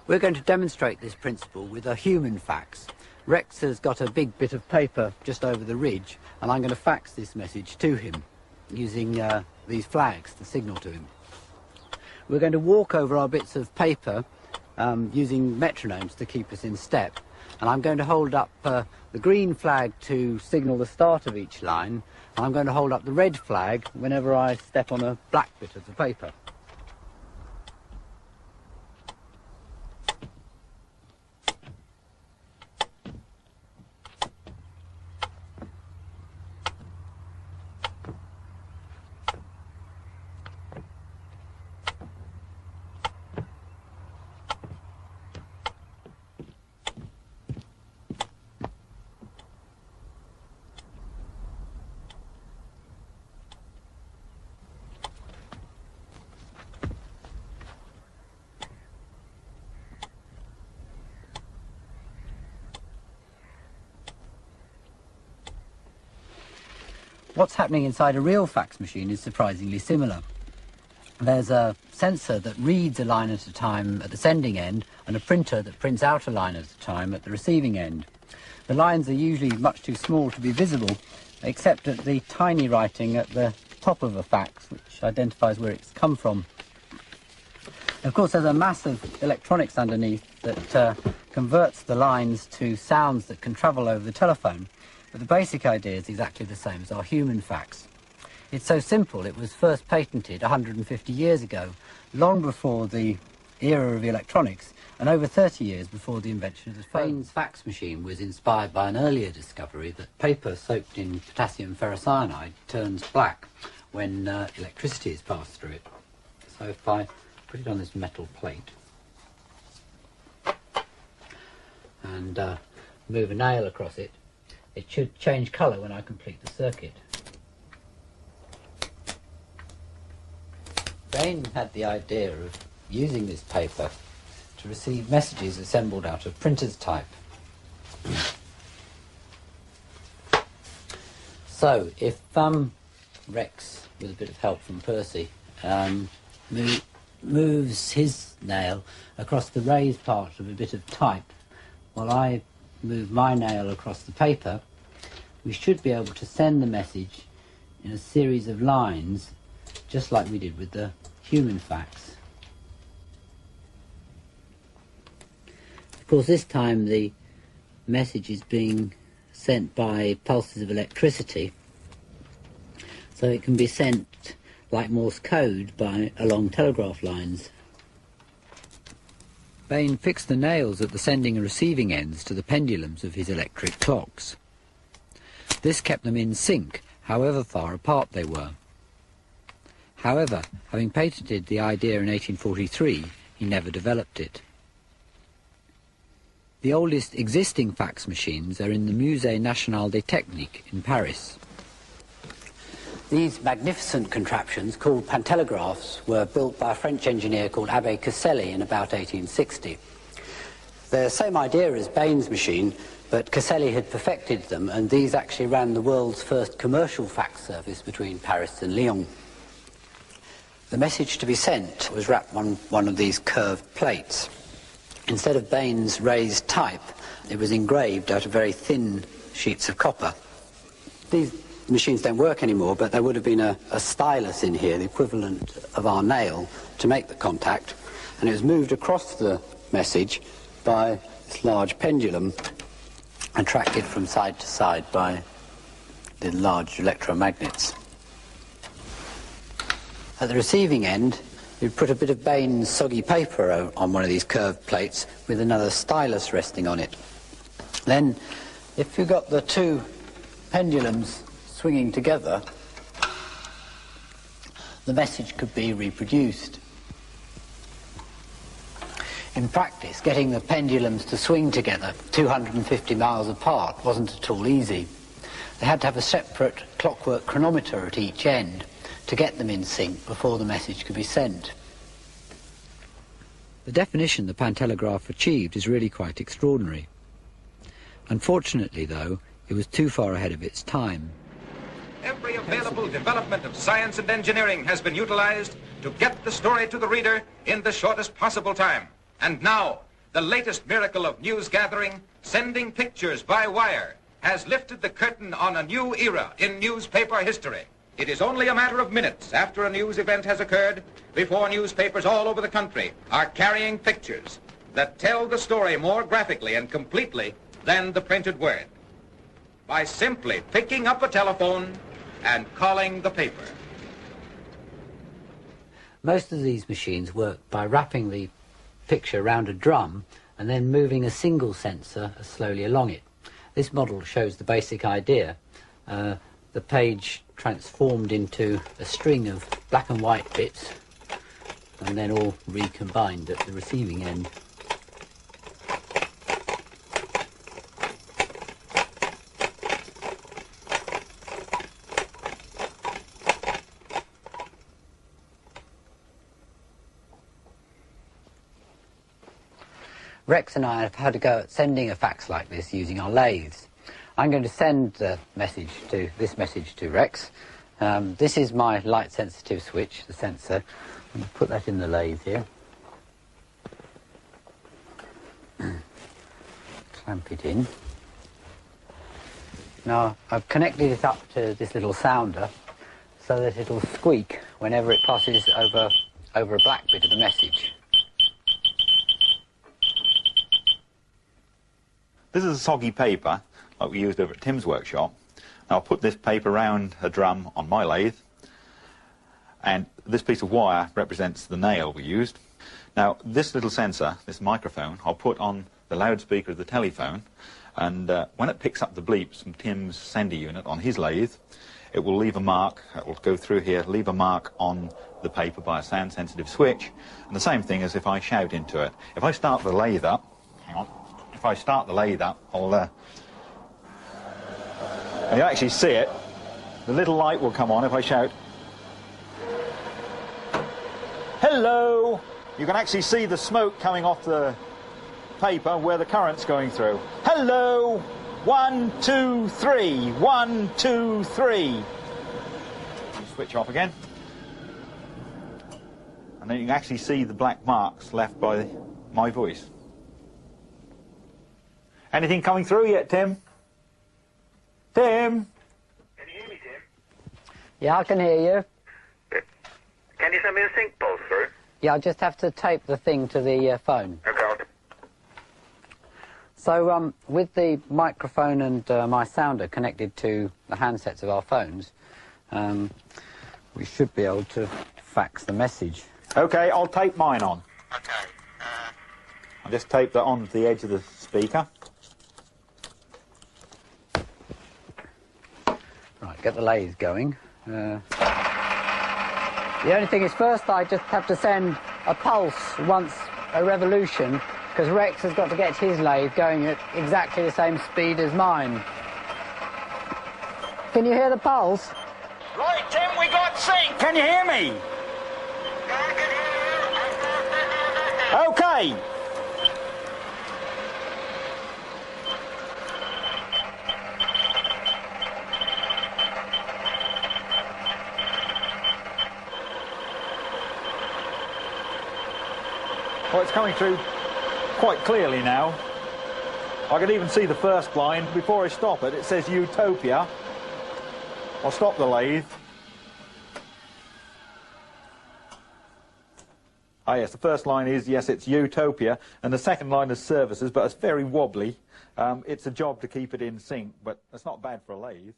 We're going to demonstrate this principle with a human fax. Rex has got a big bit of paper just over the ridge, and I'm going to fax this message to him using these flags to signal to him. We're going to walk over our bits of paper using metronomes to keep us in step. And I'm going to hold up the green flag to signal the start of each line. And I'm going to hold up the red flag whenever I step on a black bit of the paper. What's happening inside a real fax machine is surprisingly similar. There's a sensor that reads a line at a time at the sending end and a printer that prints out a line at a time at the receiving end. The lines are usually much too small to be visible, except at the tiny writing at the top of a fax, which identifies where it's come from. Of course, there's a mass of electronics underneath that converts the lines to sounds that can travel over the telephone. But the basic idea is exactly the same as our human fax. It's so simple, it was first patented 150 years ago, long before the era of electronics, and over 30 years before the invention of the phone. Bain's fax machine was inspired by an earlier discovery that paper soaked in potassium ferrocyanide turns black when electricity is passed through it. So if I put it on this metal plate and move a nail across it, it should change colour when I complete the circuit. Bain had the idea of using this paper to receive messages assembled out of printer's type. So if Rex, with a bit of help from Percy, moves his nail across the raised part of a bit of type while I move my nail across the paper, we should be able to send the message in a series of lines, just like we did with the human fax. Of course, this time the message is being sent by pulses of electricity, so it can be sent like Morse code along telegraph lines. Bain fixed the nails at the sending and receiving ends to the pendulums of his electric clocks. This kept them in sync, however far apart they were. However, having patented the idea in 1843, he never developed it. The oldest existing fax machines are in the Musée National des Techniques in Paris. These magnificent contraptions, called pantelegraphs, were built by a French engineer called Abbé Caselli in about 1860. They're the same idea as Bain's machine, but Caselli had perfected them, and these actually ran the world's first commercial fax service between Paris and Lyon. The message to be sent was wrapped on one of these curved plates. Instead of Bain's raised type, it was engraved out of very thin sheets of copper. These machines don't work anymore, but there would have been a stylus in here, the equivalent of our nail, to make the contact, and it was moved across the message by this large pendulum, attracted from side to side by the large electromagnets. At the receiving end, you'd put a bit of Bain's soggy paper on one of these curved plates with another stylus resting on it. Then, if you got the two pendulums swinging together, the message could be reproduced. In practice, getting the pendulums to swing together 250 miles apart wasn't at all easy. They had to have a separate clockwork chronometer at each end to get them in sync before the message could be sent. The definition the pantelegraph achieved is really quite extraordinary. Unfortunately, though, it was too far ahead of its time. Every available development of science and engineering has been utilized to get the story to the reader in the shortest possible time. And now, the latest miracle of news gathering, sending pictures by wire, has lifted the curtain on a new era in newspaper history. It is only a matter of minutes after a news event has occurred before newspapers all over the country are carrying pictures that tell the story more graphically and completely than the printed word, by simply picking up a telephone and calling the paper. Most of these machines work by wrapping the picture around a drum and then moving a single sensor slowly along it. This model shows the basic idea. The page transformed into a string of black and white bits and then all recombined at the receiving end. Rex and I have had a go at sending a fax like this using our lathes. I'm going to send this message to Rex. This is my light sensitive switch, the sensor. I'm going to put that in the lathe here. Clamp it in. Now I've connected it up to this little sounder so that it'll squeak whenever it passes over a black bit of the message. This is a soggy paper, like we used over at Tim's workshop. Now I'll put this paper around a drum on my lathe, and this piece of wire represents the nail we used. Now this little sensor, this microphone, I'll put on the loudspeaker of the telephone, and when it picks up the bleeps from Tim's sender unit on his lathe, it will leave a mark, it will go through here, leave a mark on the paper by a sound-sensitive switch, and the same thing as if I shout into it. If I start the lathe up, hang on. If I start the lathe up, and you actually see it, the little light will come on if I shout, "Hello!" You can actually see the smoke coming off the paper where the current's going through. "Hello! 1, 2, 3, 1, 2, 3. Switch off again. And then you can actually see the black marks left by my voice. Anything coming through yet, Tim? Tim? Can you hear me, Tim? Yeah, I can hear you. Can you send me a sync pulse through? Yeah, I'll just have to tape the thing to the phone. Okay. So with the microphone and my sounder connected to the handsets of our phones, we should be able to fax the message. Okay, I'll tape mine on. Okay. I'll just tape that on the edge of the speaker. Right, get the lathe going. The only thing is, first I just have to send a pulse once a revolution, because Rex has got to get his lathe going at exactly the same speed as mine. Can you hear the pulse? Right, Tim, we got sync. Can you hear me? Okay. Well, it's coming through quite clearly now. I can even see the first line. Before I stop it, it says Utopia. I'll stop the lathe. Ah, yes, the first line is, yes, it's Utopia, and the second line is services, but it's very wobbly. It's a job to keep it in sync, but it's not bad for a lathe.